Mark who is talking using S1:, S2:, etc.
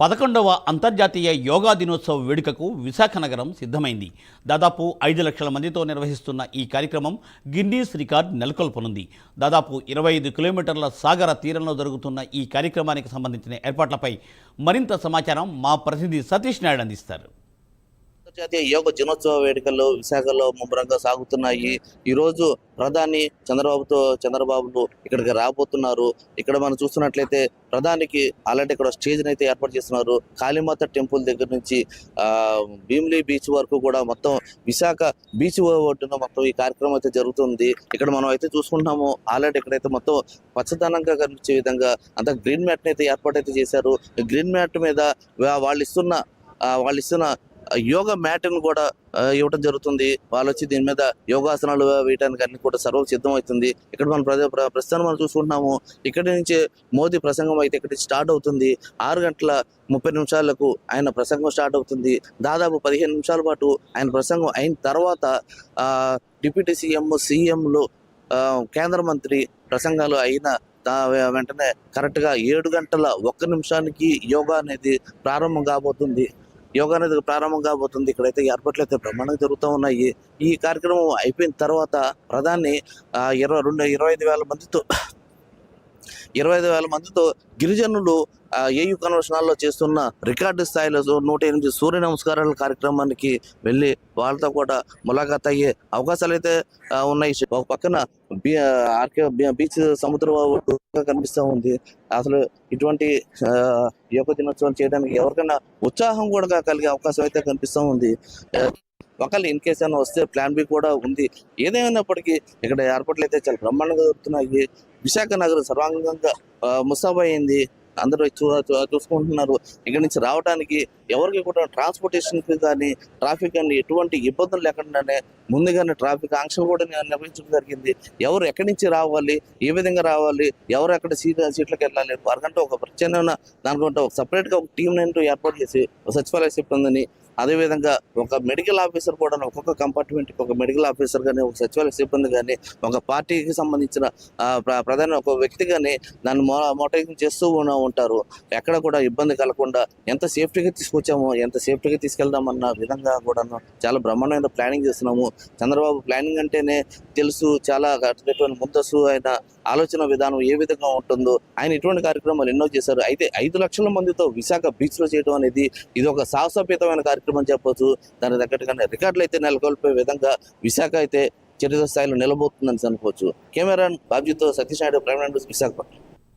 S1: 11వ అంతర్జాతీయ యోగా దినోత్సవ వేడుకకు విశాఖ నగరం సిద్ధమైంది. దాదాపు 5 లక్షల మందితో నిర్వహిస్తున్న ఈ కార్యక్రమం గిన్నీస్ రికార్డ్ నెలకొల్పనుంది. దాదాపు 25 కిలోమీటర్ల సాగర తీరంలో జరుగుతున్న ఈ కార్యక్రమానికి సంబంధించిన ఏర్పాట్లపై మరింత సమాచారం మా ప్రతినిధి సతీష్ నాయుడు అందిస్తారు.
S2: అంతర్జాతీయ యోగ దినోత్సవ వేడుకల్లో విశాఖలో ముమ్మరంగా సాగుతున్నాయి. ఈ రోజు ప్రధాని చంద్రబాబు ఇక్కడికి రాబోతున్నారు. ఇక్కడ మనం చూస్తున్నట్లయితే ప్రధానికి ఆల్రెడీ ఇక్కడ స్టేజ్ అయితే ఏర్పాటు చేస్తున్నారు. కాళీమాత టెంపుల్ దగ్గర నుంచి భీమిలీ బీచ్ వరకు కూడా మొత్తం విశాఖ బీచ్ ఒడ్డున మొత్తం ఈ కార్యక్రమం అయితే జరుగుతుంది. ఇక్కడ మనం అయితే చూసుకుంటున్నాము. ఆల్రెడీ ఇక్కడైతే మొత్తం పచ్చదనంగా కనిపించే విధంగా అంత గ్రీన్ మ్యాట్ అయితే ఏర్పాటు అయితే చేశారు. గ్రీన్ మ్యాట్ మీద వాళ్ళు ఇస్తున్న యోగా మ్యాట్ను కూడా ఇవ్వడం జరుగుతుంది. వాళ్ళు వచ్చి దీని మీద యోగాసనాలు వేయడానికి అన్ని కూడా సర్వం సిద్ధం అవుతుంది. ఇక్కడ మనం ప్రస్తుతం మనం చూసుకుంటున్నాము. ఇక్కడి నుంచి మోదీ ప్రసంగం అయితే ఇక్కడ స్టార్ట్ అవుతుంది. 6:30 ఆయన ప్రసంగం స్టార్ట్ అవుతుంది. దాదాపు 15 నిమిషాల పాటు ఆయన ప్రసంగం అయిన తర్వాత డిప్యూటీ సీఎంలు కేంద్ర మంత్రి ప్రసంగాలు అయిన వెంటనే కరెక్ట్గా 7:01 యోగా అనేది ప్రారంభం కాబోతుంది. ఇక్కడైతే ఏర్పాట్లు అయితే బ్రహ్మాండంగా జరుగుతూ ఉన్నాయి. ఈ కార్యక్రమం అయిపోయిన తర్వాత ప్రధాని 25,000 మందితో గిరిజనులు ఏయూ కన్వెన్షన్ హాల్లో చేస్తున్న రికార్డు స్థాయిలో 108 సూర్య నమస్కారాల కార్యక్రమానికి వెళ్ళి వాళ్ళతో కూడా ములాఖాత్ అయ్యే అవకాశాలు అయితే ఉన్నాయి. ఒక పక్కన బీచ్ సముద్రం కనిపిస్తూ ఉంది. అసలు ఇటువంటి యోగ దినోత్సవం చేయడానికి ఎవరికైనా ఉత్సాహం కూడా కలిగే అవకాశం అయితే కనిపిస్తూ ఉంది. ఒకవేళ ఇన్ కేసు అయినా వస్తే ప్లాన్ బి కూడా ఉంది. ఏదేమైనప్పటికీ ఇక్కడ ఏర్పాట్లు అయితే చాలా బ్రహ్మాండంగా జరుగుతున్నాయి. విశాఖ నగరం సర్వాంగంగా ముస్తాబైంది. అందరూ చూసుకుంటున్నారు. ఇక్కడ నుంచి రావడానికి ఎవరికి కూడా ట్రాన్స్పోర్టేషన్కి కానీ ట్రాఫిక్ కానీ ఎటువంటి ఇబ్బందులు లేకుండానే ముందుగానే ట్రాఫిక్ ఆంక్షలు కూడా నిర్వహించడం జరిగింది. ఎవరు ఎక్కడి నుంచి రావాలి, ఏ విధంగా రావాలి, ఎవరు ఎక్కడ సీట్లకు వెళ్ళాలి, వారికంటే ఒక ప్రత్యేకమైన దానికంటే ఒక సపరేట్గా ఒక టీం ఏర్పాటు చేసి సచివాలయ సిబ్బందిని, అదేవిధంగా ఒక మెడికల్ ఆఫీసర్ కూడా ఒక్కొక్క కంపార్ట్మెంట్కి ఒక మెడికల్ ఆఫీసర్ కానీ, ఒక సచివాలయ సిబ్బంది కానీ, ఒక పార్టీకి సంబంధించిన ప్రధాన ఒక వ్యక్తి కానీ దాన్ని మోటరైజింగ్ చేస్తూ ఉంటారు. ఎక్కడ కూడా ఇబ్బంది కలగకుండా ఎంత సేఫ్టీగా తీసుకొచ్చామో ఎంత సేఫ్టీగా తీసుకెళ్దామన్న విధంగా కూడా చాలా బ్రహ్మాండమైన ప్లానింగ్ చేస్తున్నాము. చంద్రబాబు ప్లానింగ్ అంటేనే తెలుసు, చాలా ముందస్తు ఆయన ఆలోచన విధానం ఏ విధంగా ఉంటుందో. ఆయన ఇటువంటి కార్యక్రమాలు ఎన్నో చేశారు. అయితే 5 లక్షల మందితో విశాఖ బీచ్లో చేయడం అనేది ఇది ఒక సాహసోపేతమైన కార్యక్రమం చెప్పవచ్చు. దాని తగ్గట్టుగానే రికార్డులు అయితే నెలకొల్పే విధంగా విశాఖ అయితే చరిత్ర స్థాయిలో నిలబోతుందని అనుకోవచ్చు. కెమెరాన్ బాబ్జీతో సతీష్ నాయుడు, ప్రైమ్ న్యూస్, విశాఖపట్నం.